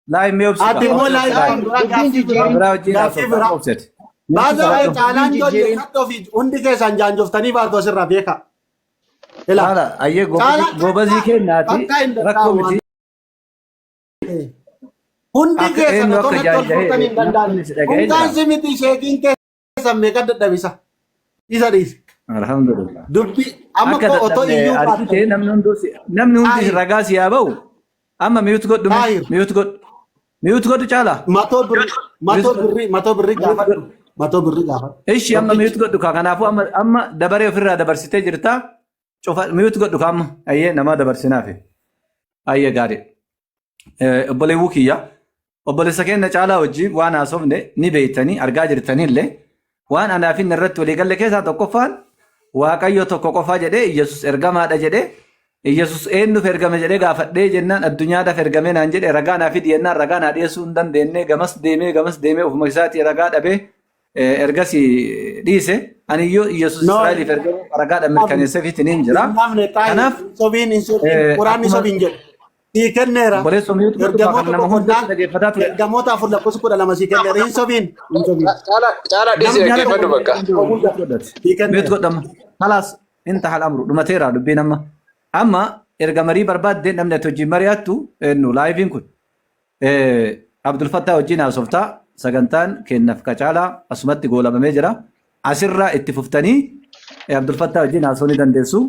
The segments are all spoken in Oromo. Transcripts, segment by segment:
لا ميوبس أدي مو لا بعد كالان جو جاتو في عندي كيسان جان جفتني بارتو سر ربيكا لا أيه غوبزي كناتي ركومتي عندي كيسان تو نتول فرتني دندان عندان سميتي شيكين كيسان ميكا دبيسا إذا ديس الحمد لله دبي أما كو أوتو إيو باتو نمنوندي رغاسي يا باو أما ميوت قد چالا ماتو بري غافت إيش أما ميوت قد كاغنافو أما دبري فرا دبرسيتي جرتا شوف ميوت قد كام أيه نما دبرسينا في أيه غاري أبلي وكيا أبلي سكين نچالا وجي وانا صوفني نبيتني أرجع جرتني اللي وان أنا في نرت ولي قال لك هذا تقفان وكايو تقفا جده يسوع إرجما ده جده يسوع إنه في إرجما جده غافت ده جنان الدنيا ده في إرجما نانجد إرجعنا في دينا رجعنا دي سوندن دينه غمس ديمه وفمكسات إرجع ده به إرجاسي ديسه أنا يسوع إسرائيل في إرجما رجع ده من كنيسة في تنين جرا أنا سوين قرآن سوين جد Ikan nera. Boleh somiut Gamota full la kusuku dalam masih kan nera insobin. Cara di sini ke mana baka? Miut godam. Halas انتهى الأمر. لما ترى ربنا أما إرجمري برباد دين نمنا توجي مرياتو إنه لايفين كن. عبد الفتاح وجينا صفتا سجنتان كنا في كجالا أسمت تقولا بمجرا عسرة اتفقتني عبد الفتاح وجينا سوني دندسو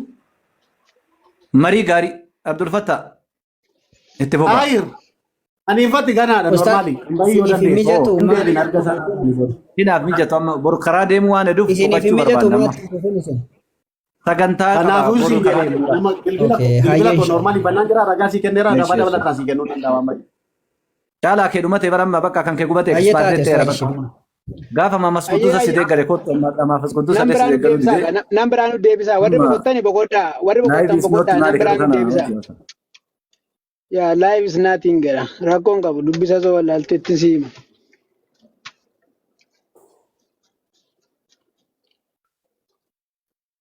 مري غاري عبد الفتاح اتفقنا. Air. Ani infatti ganada normali. Hina mijatu amma borkara demu wane duf bocchu barbadama. Sagantaa kanaafuu si jedhee nama bilbila ko normali bannaan jira ragaa si kenneera dabada balataa si kennuu danda'a malee. Caalaa kee dhumate baramma bakka kan kee gubate expaartee teera bakka. Gaafa mamas kutusa sidee gare kottu maafas kutusa sidee garu dide. Nambiraanu deebisa warri boqottani boqoddaa warri boqottan boqoddaa nambiraanu deebisa. Yeah, live is nothing gara. Rakkoon qabu dubbisa soo walaalteetti siima.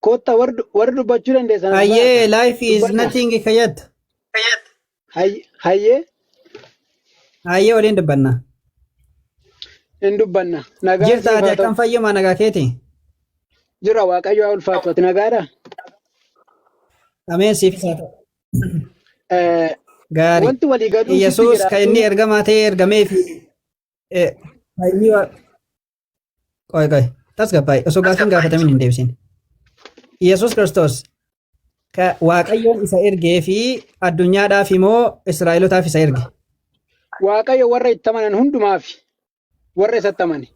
Kotta warri dubbachuu dandeessan. Hayyee life is nothing kayyad. Hayyee. Hayyee waliin dubbanna. Hin dubbanna. Nagaa Jirta ati akkam fayyuma nagaa keeti? Jira waaqayyo haa ulfaatu ati nagaadhaa? Ameen siif isaa ta'u. Gaarii. Wanti walii galuu Yesuus kan inni ergamaa ta'ee ergamee fi fayyii qoy tasgabbaa'e osoo gaafiin gaafatamin hin deebisin. Yesuus Kiristoos ka Waaqayyoon isa ergee fi addunyaadhaaf immoo Israa'elotaaf isa erge. Waaqayyo warra itti amanan hundumaaf warra isatti amane.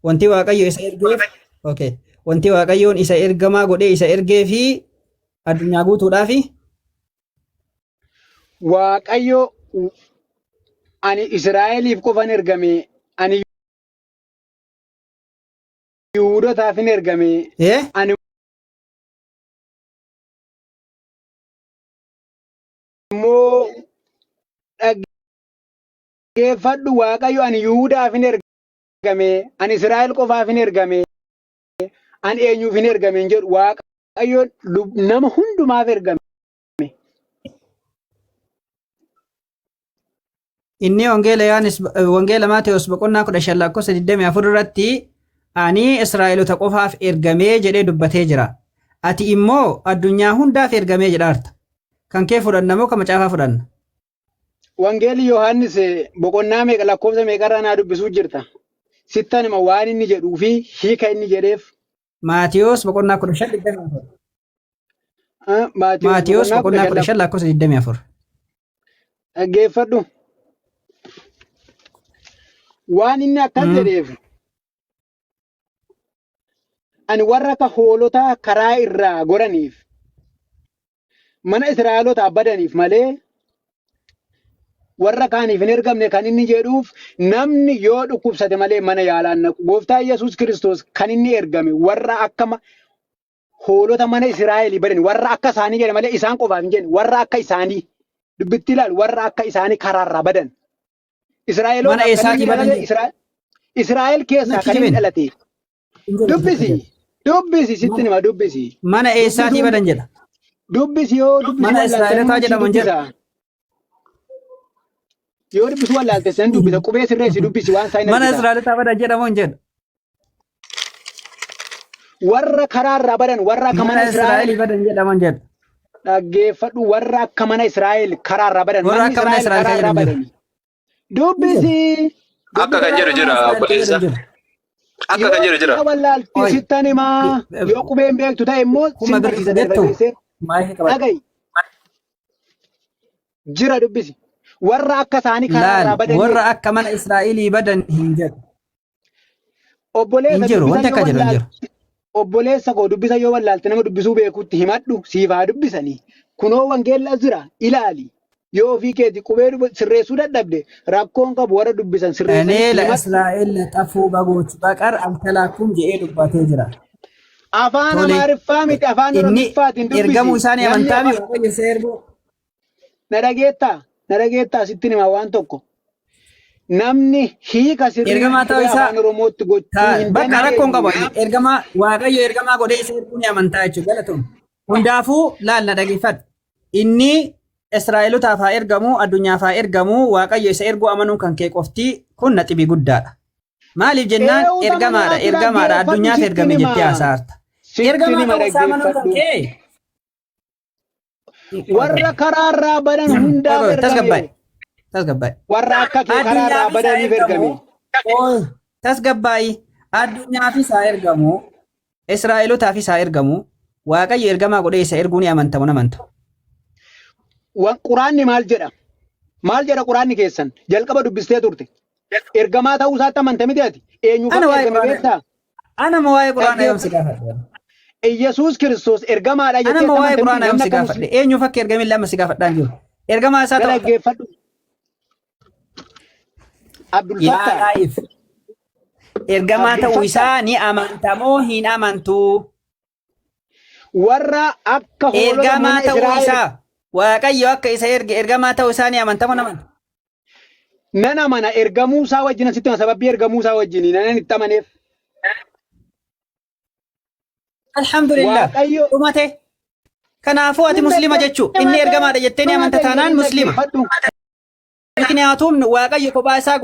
Wanti Waaqayyo isa ergeef wanti Waaqayyoon isa ergamaa godhee isa ergee fi addunyaa guutuudhaafi Waaqayyo ani Israa'eliif qofan ergame ani Yihuudootaaf hin ergame ani immoo dhaggeeffadhu Waaqayyo ani Yihuudaaf hin ergame ani Israa'el qofaaf hin ergame ani eenyuuf hin ergame hin jedhu Waaqayyo nama hundumaaf ergame. Inni wangeela Maatewos boqonnaa 15:24 irratti ani Israa'elota qofaaf ergamee jedhee dubbatee jira. Ati immoo addunyaa hundaaf ergamee jedhaarta. Kan kee fudhanna moo kan macaafaa fudhanna? Wangeelli Yohaannis boqonnaa meeqa lakkoofsa meeqarraa naa dubbisuu jirta? Sittan hima waan inni jedhuu fi hiika inni jedheef. Maatewos boqonnaa 15:24. Maatewos boqonnaa 15:24. Dhaggeeffadhu. Waan inni akkas jedheef ani warra akka hoolotaa karaa irraa goraniif mana Israa'elotaa badaniif malee warra kaaniif hin ergamne kan inni jedhuuf namni yoo dhukkubsate malee mana yaalaan naqu. Gooftaa Yesuus Kiristoos kan inni ergame warra akka hoolota mana Israa'elii badan warra akka isaanii jedhe malee isaan qofaaf hin jenne warra akka isaanii dubbitti ilaal warra akka isaanii karaarraa badan. Mana eessaatii badan Israa'el keessaa kan inni dhalate. Dubbisi sitti nima dubbisi. Mana eessaatii badan jedha. Dubbisi yoo dubbisi. Mana Israa'elotaa jedhamu hin jedha. Yoo dubbisu wallaalte san dubbisa qubee sirreessi dubbisi waan isaa hin Mana argita. Israa'elotaa badan jedhamoo hin jedhu. Warra karaarraa badan warra akka Mana mana Israa'el Israa'elii badan jedhamoo hin jedhu. dhaggeeffadhu warra akka mana Israa'el karaarraa badan Warra manni akka mana Israa'el Israa'el karaarraa jedhamu badani. Dubbisi. Akka kan jedhu jira obboleessa. Akka kan jedhu jira. Yoo wallaalti Oi. sittan himaa yoo qubeen beektu ta'e immoo Kuma sin gargaarsa barsiisa jettu. dargaggeessee. Maayii qaba. Dhaga'i. Jira dubbisi. Warra akka isaanii karaarraa Laal badanii warra akka mana Israa'elii badan hin jedhu. obboleessa Hin jiru, dubbisa wanti akka yoo jiru hin jiru. wallaalti. Obboleessa koo dubbisa yoo wallaalti nama dubbisuu beekutti himadhu siifaa dubbisanii. Kunoo wangeella jira ilaali. Yoo ofii keeti qubee sirreessuu dadhabde rakkoon qabu warra dubbisan እኔ sirreessanii ለእስራኤል ለጠፉ በጎች በቀር አልተላኩም ጀኤ ዱባቴ ጅራ afaan Tole. amaariffaa miti afaan inni oromiffaatiin ergamuu isaanii Namni amantaami afaan- waaqayyo isa ergu na dhageettaa sittin himaa waan tokko namni hiika sirrii Ergamaa ta'uu isaa- afaan oromootti gochuu hin bakka rakkoon qaba dandeenye. ergamaa waaqayyo ergamaa godhee isa erguu ni amantaa jechuudha galatoon hundaafuu laal na dhageeffadhu inni Israa'elotaaf haa ergamu addunyaaf haa ergamu waaqayyo isa erguu amanuun kan kee qoftii kun naxibii guddaadha maaliif jennaan Eewu ergamaadha nama ergamaadha dhaggeeffadhu addunyaaf sitti ergame himaa. jettee haasaarta Sitti ergamaa hima ta'uu isaa amanuun kan dhaggeeffadhu. kee Warra karaarraa badan hundaaf tasgabbaa'e ergame. tasgabbaa'e Warra akka kee karaarraa badaniif ergame. tasgabbaa'ii addunyaafis haa ergamu Israa'elotaafis haa ergamu waaqayyo ergamaa godhee isa erguu ni amantamu namantu. Quraanni maal jedha? Maal jedha quraanni keessan? Jalqaba dubbistee turte. Ergamaa ta'uu isaatti amanta miti ati? Eenyu Ana kan waa'ee ergame quraana beektaa? ana ma waa'ee quraana yoom si gaafadhe Yesuus Kiristoos ergamaadha ana jettee ma waa'ee amanta quraana miti? yoom Namni si akka gaafadhe eenyu fakki ergamee lama si gaafadhaan jiru ergamaa isaa ta'u dhaggeeffadhu. Abdul yaa Fattah. laa'if ergamaa ta'uu isaa ni amantamoo hin amantu Warra akka hoolota ergamaa mana ta'uu Israa'el isaa waaqayyo akka isa erge ergamaa ta'uu isaa ni amantamoo namantu. nan amana ergamuu isaa wajjin asitti sababii ergamuu isaa wajjin nan itti amaneef. Alhamdulillah Waaqayyo dhumate kanaafuu ati muslima jechuu inni ergamaadha jettee ni amanta taanaan muslima ምክንያቱም waaqayyo kophaa isaa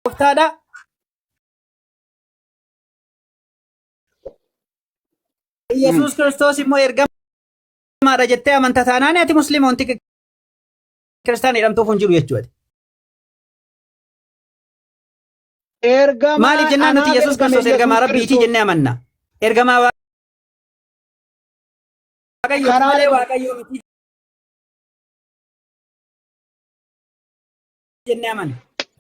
gooftaadha Yesuus Kiristoos immoo ergamaadha jettee amanta taanaan ati muslima wanti kiristaana jedhamtuuf hin jiru jechuudha. ergamaa Maaliif jennaan nuti Yesuus Kiristoos ergamaa rabbiitii jennee amanna. Ergamaa waaqayyo malee waaqayyo miti jennee amanna.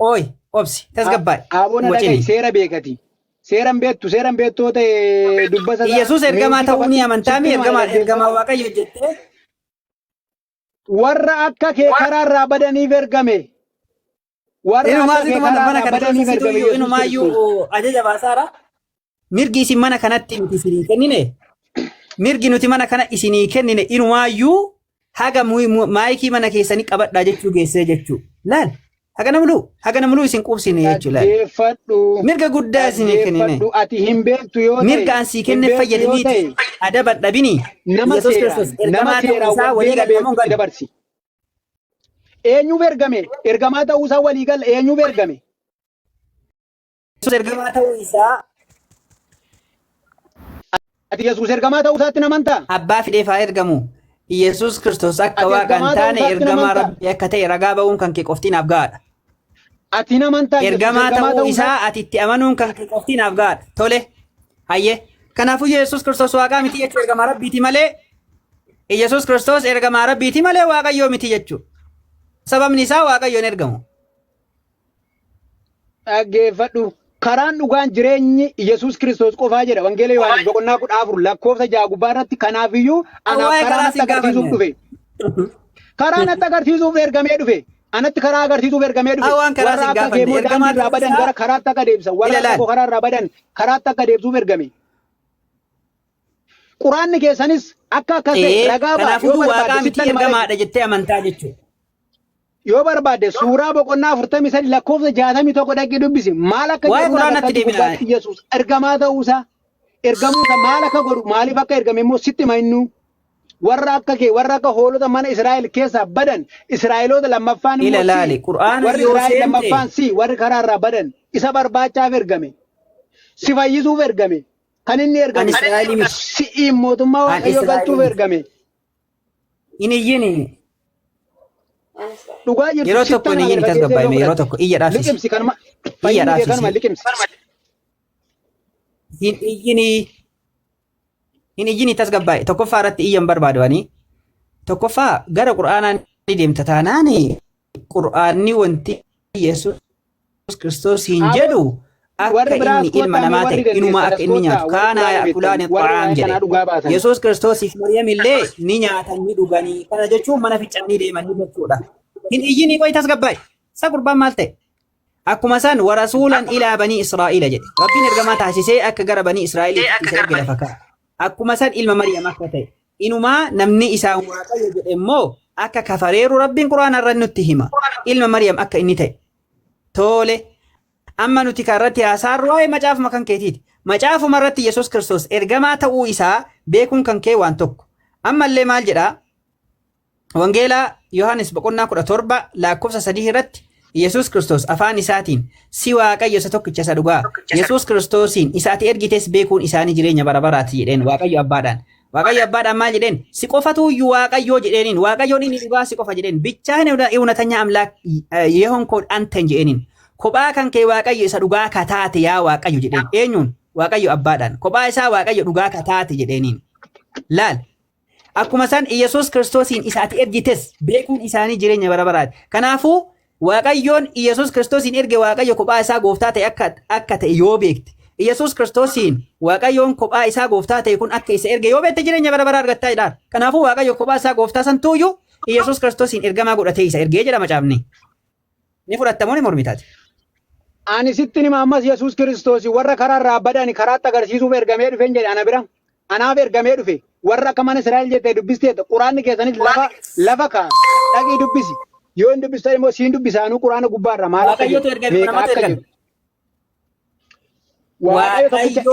Ooyi obsi tasgabbaa'e. Aboona dhaga'i seera beekati. Seeran beektuu ta'e dubbasa. Yesuus ergamaa ta'uu ni amantaami ergamaa waaqayyo jettee. Warra akka kee karaarraa badaniif ergame. Warra akka kee karaarraa badaniif ergame. Inumaayyuu ajaja baasaara. Mirgi isin mana kanatti nuti isinii kennine. Mirgi nuti mana kana isinii kennine inumaayyuu haga maayikii mana keessanii qabadhaa jechuu geessee jechuu. Laal haga namluu isin qubsine jechuu laal. Mirga guddaa isinii kennine. Ati hin beektu yoo ta'e. Mirga ansii kenne fayyadamiiti adaban dhabini. Nama Yesuus Kiristoos ergamaa ta'uu isaa walii galmamuun galu. dabarsi. Eenyuuf ergame? Ergamaa ta'uu isaa walii gala eenyuuf ergame? Yesuus ergamaa ta'uu isaa Ati Yesuus ergamaa ta'uu isaatti namantaa? abbaa fideef haa ergamu. Yesuus Kiristoos akka waaqa hin taane ergamaa rabbii akka ta'e ragaa ba'uun kan kee qoftiinaaf gahaadha. Ati namantaa Ergamaa ta'uu isaa ati itti amanuun kan kee qoftiinaaf gahaadha. Tole hayyee kanaafuu Yesuus Kiristoos waaqaa miti jechuu ergamaa rabbiiti malee Yesuus Kiristoos ergamaa rabbiiti malee waaqayyoo miti jechuu. Sababni isaa waaqayyoon ergamu. dhaggeeffadhu. Karaan dhugaan jireenyi Yesuus Kiristoos qofaa jedha. Wangeela Yohaannis boqonnaa 14 lakkoofsa 6 gubbaa irratti kanaafiyyuu anaaf karaa natti agarsiisuuf dhufe. Karaa natti agarsiisuuf ergamee dhufe. Anatti karaa agarsiisuuf ergamee dhufe. Warra akka keemmoo daandii irraa badan gara karaatti akka deebisan. Warra akka karaa irraa badan karaatti akka deebisuuf ergame. Quraanni keessanis akka akkas ta'e ragaa ba'a. Kanaafuu waaqaa miti ergamaadha jettee amantaa jechuudha. Yoo barbaadde suuraa boqonnaa 43 lakkoofsa 61 dhaqee dubbisi. Maal akka jedhu Yesuus ergamaa ta'uusaa ergamuusa maal akka godhu maaliif akka ergame immoo sitti himu. warra akka kee warra akka hoolota mana Israa'el keessa badan Israa'eloota lammaffaan ila laali Qur'aana warri yoo Israa'el lammaffaan seente warri karaarraa badan isa barbaachaaf ergame si fayyisuuf ergame kan inni an ergame Israa'elii miti si mootummaa an waaqayyoo galchuuf Israa'elii ergame in iyyini dhugaa jirtu yeroo tokko in iyyini tasgabbaa'ime yeroo tokko iyya dhaafisi liqimsi kanuma iyya fayyinni kee kanuma dhaafisi liqimsi in iyyini in iyyini tasgabbaa'e tokkoffaa irratti iyyan barbaadanii tokkoffaa gara Qur'aanaan ni deemta taanaani Qur'aanni wanti Yesuus Kiristoos hin jedhu akka inni ilma namaa ta'e inuma akka inni nyaatu kaana yaakulaani xaa'aam jedhe Yesuus Kiristoosiif Maryam illee ni nyaatan ni dhuganii kana jechuun mana ficcanii deemanii jechuudha hin iyyini qoy tasgabbaa'e isa gurbaan maal ta'e akkuma san warasuulan ilaa banii Israa'iila jedhe rabbiin ergamaa taasisee akka gara banii Israa'iilitti isa erge lafa ka'a akkuma san ilma Maryam akka ta'e inumaa namni isaan waaqayyo jedhe immoo akka kafareeru rabbiin quraana irratti nutti hima ilma Maryam akka inni ta'e tole amma nuti karratti haasaarru waa'ee macaafuma kan keetiiti macaafuma irratti Yesuus Kiristoos ergamaa ta'uu isaa beekuun kan kee waan tokko ammallee maal jedhaa wangeelaa Yohaannis boqonnaa 17 lakkoofsa 3 irratti Yesuus Kiristoos afaan isaatiin si waaqayyo isa tokkicha isa dhugaa Yesuus Kiristoosiin isaati ergites beekuun isaanii jireenya bara baraati jedheen waaqayyo abbaadhaan maal jedheen si qofatu iyyuu waaqayyo jedheeniin waaqayyoon inni dhugaa si qofa jedheen bichaa ewnatanya amlaak yehoon kood anten jedheeniin kophaa kan kee waaqayyo isa dhugaa kataate yaa waaqayyo jedheen eenyuun waaqayyo abbaadhaan kophaa isaa waaqayyo dhugaa kataate jedheeniin laal akkuma san Yesuus Kiristoosiin isaati ergites beekuun isaanii jireenya bara baraati kanaafuu waaqayyoon Yesuus Kiristoosiin erge waaqayyo kophaa isaa gooftaa ta'e akka ta'e yoo beekte Yesuus Kiristoosiin waaqayyoon kophaa isaa gooftaa ta'e kun akka isa erge yoo beekte jireenya bara baraa argattaa jedhaan kanaafuu waaqayyo kophaa isaa gooftaa san tuuyyuu Yesuus Kiristoosiin ergamaa godhatee isa ergee jedha macaafni ni fudhattamoo ni mormitaati. Ani sitti nima ammas Yesuus Kiristoos warra karaarraa badan karaatti agarsiisuuf ergamee dhufe jedhe ana bira anaaf ergamee dhufe warra akka mana Israa'el jettee dubbisteet quraanni keessanis lafa kaa dhaqii dubbisi yoo hin dubbista immoo siin dubbisaanuu quraana gubbaarra maal akka jiru Waaqayyotu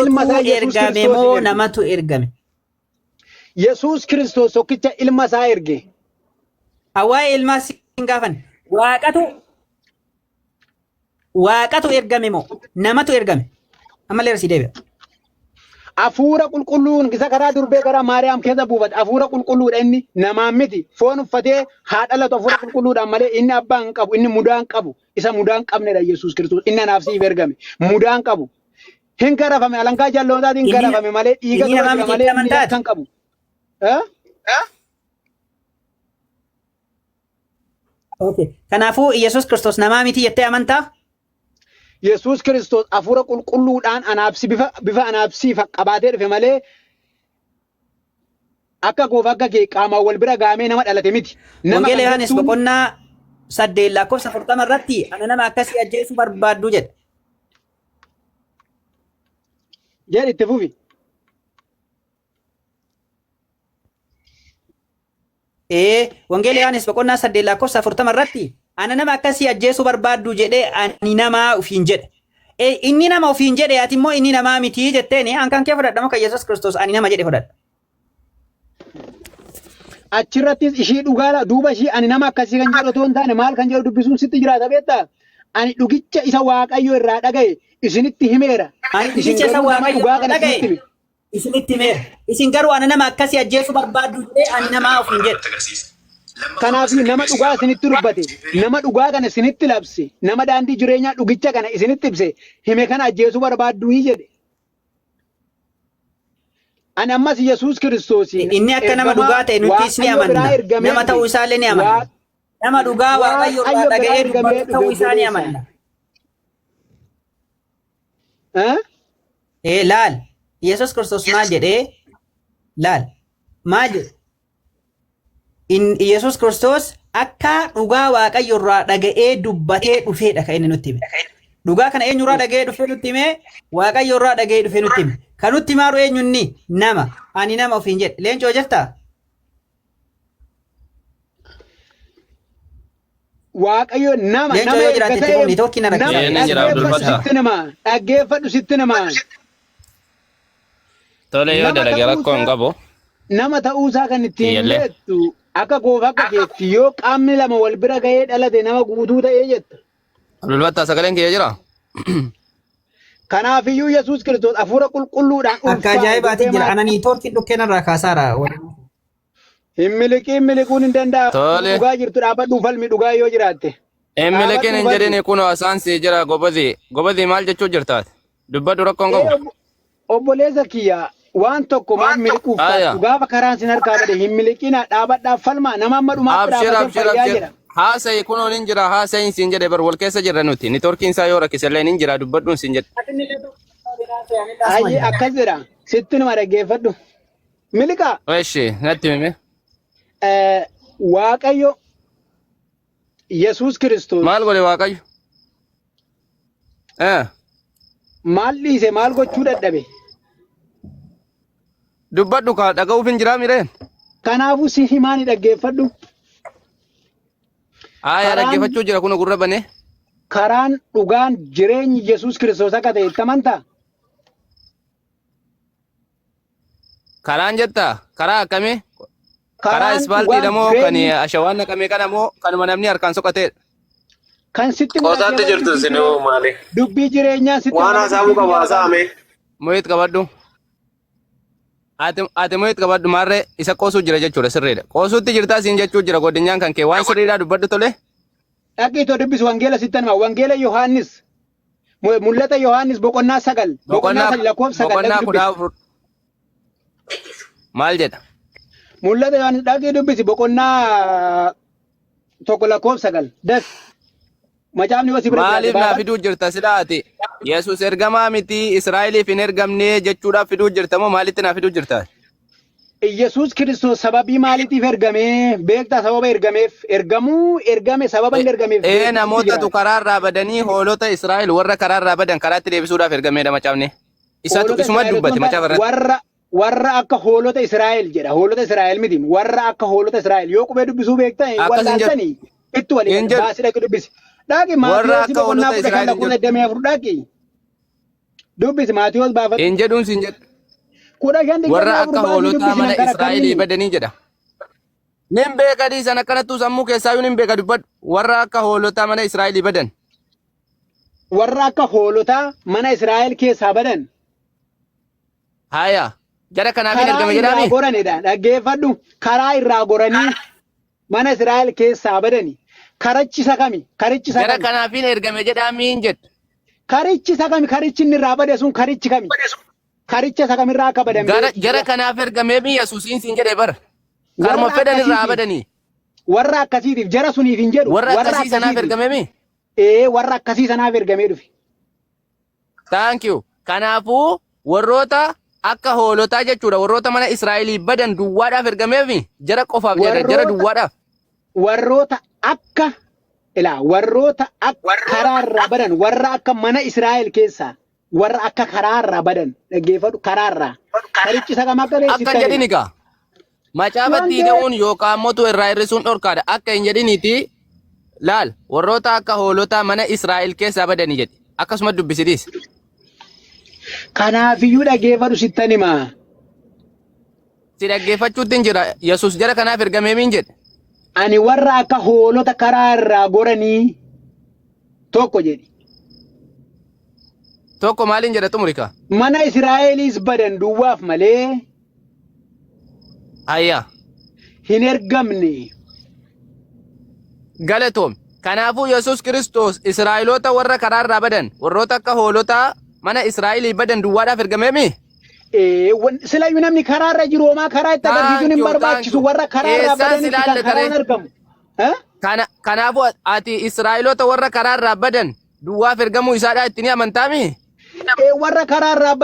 ergame moo namatu ergame? Yesuus Kiristoos tokkicha ilma isaa erge. Hawaa'ee ilmaa siin gaafan waaqatu ergame moo namatu ergame? Ammallee rasii deebi'a. Hafuura qulqulluun isa karaa durbee gara Maariyaam keessa buufate hafuura qulqulluudha inni namaan miti foon uffatee haa dhalatu hafuura qulqulluudhaan malee inni abbaa hin qabu inni mudaa hin qabu isa mudaa hin qabnedha Yesuus Kiristoos inni anaaf siif ergame mudaa hin qabu. Hin garafame alangaa jaallataatiin hin garafame malee dhiiga dura malee miidhaa kan qabu. Okay. Kanaafuu Yesuus Kiristoos namaa miti jettee amantaa? Yesuus Kiristoos hafuura qulqulluudhaan anaabsi bifa anaabsiifa qabaatee dhufe malee akka goof akka kee qaamaan wal bira gaamee nama dhalate miti. Wangeela Yohaannis boqonnaa 8 lakkoofsa 40 irratti ana nama akkasii ajjeesuu barbaaddu jedhe. Jedhi itti fufi. Wangeela Yohaannis boqonnaa 8 lakkoofsa 40 irratti ana nama akkasii ajjeesuu barbaaddu jedhe ani namaa ufiin jedhe. Inni nama ufiin jedhe ati immoo inni namaa miti jetteeni hankan kee fudhadha maka Yesuus Kiristoos ani nama jedhe fudhadha. Achirrattis ishii dhugaadha duuba ishii ani nama akkasii kan jedhu otoo hin taane maal kan jedhu dubbisuun sitti jiraata beektaa? Ani dhugicha isa waaqayyo irraa dhagaye isinitti himeera. Ani dhugicha isa waaqayyo irraa dhagaye isinitti himeera. Isin garuu ana nama akkasii ajjeesuu barbaaddu jedhe ani namaa ufiin jedhe. Kanaaf nama dhugaa isinitti dubbate nama dhugaa kana isinitti labse nama daandii jireenyaa dhugicha kana isinitti ibse hime kana ajjeesuu barbaaddu jedhe. Ani ammas Yesuus Kiristoos inni akka nama dhugaa ta'e nutis ni amanna. Nama ta'uu isaallee ni amanna. Nama dhugaa waaqayyo irraa dhaga'ee dubbatu ta'uu isaa ni amanna. Laal Yesuus Kiristoos maal jedhee laal maal jedhe Yesuus Kiristoos akka dhugaa waaqayyo irraa dhaga'ee dubbatee dhufeedha kan inni nutti hime. Dhugaa kana eenyurraa dhaga'ee dhufee nutti hime waaqayyo irraa dhaga'ee dhufee nutti hime. Kan nutti maaru eenyunni nama ani nama ofiin jedhe leencoo jirtaa? Waaqayyo nama Tole yoo dalage rakkoo hin qabu. nama ta'uusaa kan ittiin Iyyalle. jettu akka goofa akka keetti yoo qaamni lama wal bira gahee dhalate nama guutuu ta'ee jetta. Abdulbattaa sagaleen kiyya jira. Kanaafiyyuu Yesuus Kiristoos hafuura qulqulluudhaan Akka ajaa'ibaatti jira. Ananii toortiin dhukkeen irraa kaasaara. Hin miliquun hin danda'amu. Tole. Dhugaa jirtu dhaabbadhu falmi dhugaa yoo jiraatte. Emmelekin hin jedhini kun asaan si jira gobazii. Gobazii maal jechuu jirtaati? Dubbadhu rakkoon qabu. Obboleessa kiyya waan tokko maal miliquuf taatu gaafa karaan sin harkaa bade hin miliqina dhaabadhaaf falma nama amma dhumaatti dhaabbatee fayyaa jira. Haasa'i kunoon hin jira haasa'iin siin jedhe bar wal keessa jirra nuti. Niitoorkiin isaa yoo rakkisellee hin jira dubbadhuun siin jedhe. Ayyee akkas jedha sitti numa dhaggeeffadhu. Miliqaa. Eshi natti hime. Waaqayyo Yesuus Kiristoos. Maal godhe Waaqayyo? Maal dhiise maal gochuu dadhabe? Dubbadhu kaa dhaga'uuf hin jiraa mireen? Kanaafuu si himaani dhaggeeffadhu. Aayaa dhaggeeffachuu jira kun gurra banee. Karaan dhugaan jireenyi Yesuus Kiristoos akka ta'e itti amantaa? Karaan jettaa? Karaa akkamii? Karaa ispaaltii moo kan ashawaan naqamee kana moo kanuma namni harkaan soqateedha? Kan sitti Qosaatti jirtu sinuu maali? dubbii jireenyaa sitti Waan haasa'uu qabu haasa'ame. Mo'eet qabadhu. Ati mo'eet qabadhu maarree isa qoosuu jira jechuudha sirriidha. Qoosuutti jirtaa siin jechuu jira goddinyaan kan kee waan sirriidhaa dubbadhu tole. Dhaqiitoo dubbis wangeela sitti anuma wangeela Yohaannis mul'ata Yohaannis boqonnaa 9 boqonnaa 9 lakkoofsa 9 boqonnaa 14 maal jedha? mul'ata Yohaannis dhaqii dubbisi boqonnaa 1 lakkoofsa 9 das macaafni wasi bira Maaliif naa fiduu jirta silaati? Yesuus ergamaa miti Israa'eliif hin ergamne jechuudhaaf fiduu jirta moo maalitti naa fiduu jirta? Yesuus Kiristoos sababii maaliitiif ergamee beektaa sababa ergame sababa hin ergameef Namootatu karaarraa badanii hoolota Israa'el warra karaarraa badan karaatti deebisuudhaaf ergameedha macaafni. Isatu isuma dubbate macaafa irratti. warra akka hoolota Israa'el jedha hoolota Israa'el miti warra akka hoolota Israa'el yoo qubee dubbisuu beektan wallaaltanii itti waliin baasii dhaqi dubbisi. Dhaaqi Maatiyoos boqonnaa 10 dhaaqi dubbisi Maatiyoos baafadhu. Hin jedhuun siin jedhu. Warra akka hoolotaa mana Israa'elii badanii jedha. Nin beeka dhiisan akkanattuu sammuu keessaayyuu nin beeka dubbadhu. Warra akka hoolotaa mana Israa'elii badan. Warra akka hoolotaa mana Israa'el keessaa badan. Haya. Jara kanaaf hin ergame jedhami. Goranidha. Dhaggeeffadhu. Karaa irraa goranii mana Israa'el keessaa badani. Karichisa kami? Karichisa Jara kami? kanaaf hin ergame jedhami hin jedhu. Karichisa kami? Karichi inni irraa bade sun karichi kami? Karicha isa kamirraa akka badame? Jara kanaaf ergamee mi Yesuusiin siin jedhe bara. Karma fedhan irraa badanii. Warra akkasiitiif jara suniif hin jedhu. Warra akkasii sanaaf ergamee mi? Warra akkasii sanaaf ergamee dhufe. Thank you. Kanaafuu warroota akka hoolotaa jechuudha. Warroota mana Israa'elii badan duwwaadhaaf ergamee mi? Jara qofaaf jedha. Jara duwwaadhaaf. Warroota akka karaarraa badan warra akka mana Israa'el keessaa warra akka karaarraa badan dhaggeeffadhu karaarraa. Karichi isa kam akka beeksisan. Akka jedhini gaa. Macaafatti hidha'uun yookaan motu irraa hir'isuun dhorkaadha. Akka hin jedhiniiti laal warroota akka hoolotaa mana Israa'el keessaa badanii jedhe. Akkasuma dubbisitis. Kanaafiyyuu dhaggeeffadhu sittan himaa. Si dhaggeeffachuutti hin jira. Yesuus jara kanaaf ergamee miin jedhe. Ani warra akka hoolota karaa irraa goranii tokko jedhi. Tokko maaliin jedha xumurika? Mana Israa'elis badan duwwaaf malee Ayyaa. hin ergamne. Galatoom. Kanaafuu Yesuus Kiristoos Israa'eloota warra karaarraa badan warroota akka hoolotaa mana Israa'elii badan duwwaadhaaf ergamee mi? Silayyuu namni karaarra jiru homaa karaa itti agarsiisuun hin barbaachisu warra karaarraa badanitti kan karaan argamu. Kanaafuu ati Israa'eloota warra karaarraa badan duwwaaf ergamuu isaadhaa itti ni amantaa mi? Warra karaarraa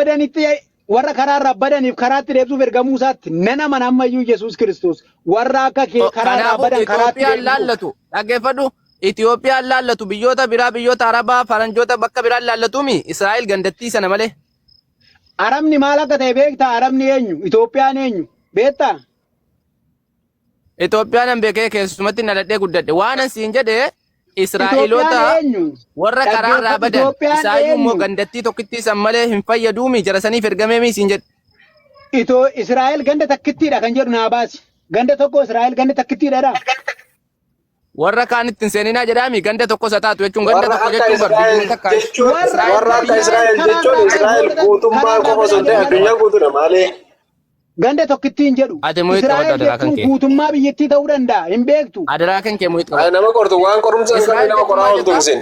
badaniif karaatti deebisuuf ergamuu isaatti nan amana ammayyuu Yesuus Kiristoos warra akka kee karaarraa badan karaatti laallatu dhaggeeffadhu. Itiyoophiyaan laallatu biyyoota biraa biyyoota Arabaa faranjoota bakka biraan laallatu mi? Israa'el gandattii sana malee. Arabni maal akka ta'e beektaa? Arabni eenyu? Itoophiyaan eenyu? Beektaa? Itoophiyaan an beekee keessumatti naladhee guddadhe. Waan asiin jedhee Israa'eloota warra karaarraa badan isaayyuu immoo gandattii tokkittii san malee hin fayyaduumi jara saniif ergamee mi siin jedhe. Itoo Israa'el ganda takkittiidha kan jedhu naa baasi. Ganda tokko Israa'el ganda takkittiidha. Warra kaanitti hin seeninaa jedhaami ganda tokko isa taatu jechuun ganda tokko jechuun barbaachisu takka. Warra akka Israa'el jechuun Israa'el guutummaa qofa osoo ta'e addunyaa guutuudha malee. Ganda tokkittiin jedhu. Ati muhiit qabadhu adaraa kan kee. Guutummaa biyyattii ta'uu danda'a hin beektu. Adaraa kan kee muhiit qabadhu. Nama qortu waan qorumsa akka nama qoraa ooltu hin.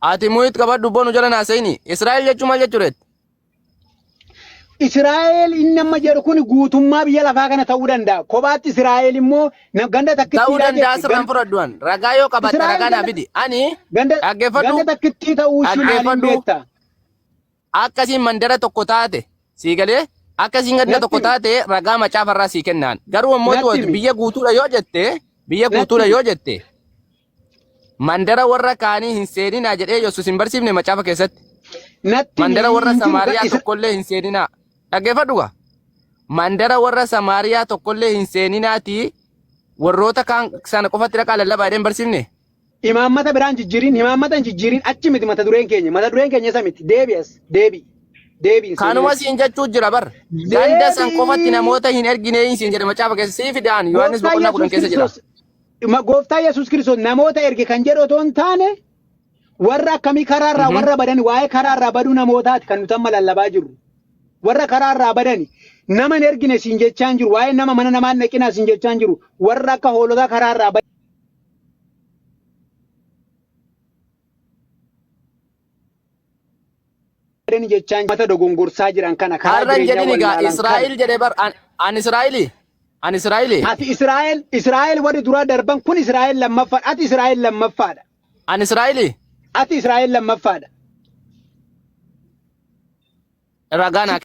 Ati muhiit qabadhu boonu jala naasayini. Israa'el jechuun maal jechuudha? Israa'el inni amma jedhu kun guutummaa biyya lafaa kana ta'uu danda'a. Kophaatti Israa'el immoo ganda takkittii ta'uu danda'a sirnaan fudhadhuan. Ragaa yoo qabatte ragaa naa fidi. Ani dhaggeeffadhu. Ganda takkittii ta'uu ishee maaliin beekta? Akkasiin mandara tokko taate sii galee akkasiin ganda tokko taate ragaa macaafarraa sii kennaan. Garuu ammoo biyya guutuudha yoo jette mandara warra kaanii hin seeninaa jedhee Yesuus hin barsiifne macaafa keessatti. Mandara warra Samaariyaa tokkollee hin seeninaa. Dhaggeeffadhu gaa. Mandara warra Samaariyaa tokkollee hin seeninaati warroota kaan sana qofatti dhaqaa lallabaa jedheen barsiifne. Imaammata biraan jijjiiriin achi miti mata dureen keenya isa miti deebiin. Kanuma siin jechuu jira bar. Ganda san qofatti namoota hin ergine siin jedhe macaafa keessa sii fidaan Yohaannis boqonnaa 10 keessa jira. Gooftaa Yesuus Kiristoos namoota erge kan jedhu otoo hin taane warra akkamii karaarraa warra badan waa'ee karaarraa baduu namootaati kan nuti amma lallabaa jirru. Warra karaarraa badani nama hin ergine siin jechaan jiru waa'ee nama mana namaa naqinaa siin jechaan jiru warra akka hoolotaa karaarraa badani jechaan mata dogongorsaa jiran kana karaa jedhini gaa Israa'el jedhee bar an Israa'eli. Ati Israa'el warri duraa darban kun Israa'el lammaffaadha. Ati Israa'el lammaffaadha. An Israa'eli. Ati Israa'el lammaffaadha. Ragaa naa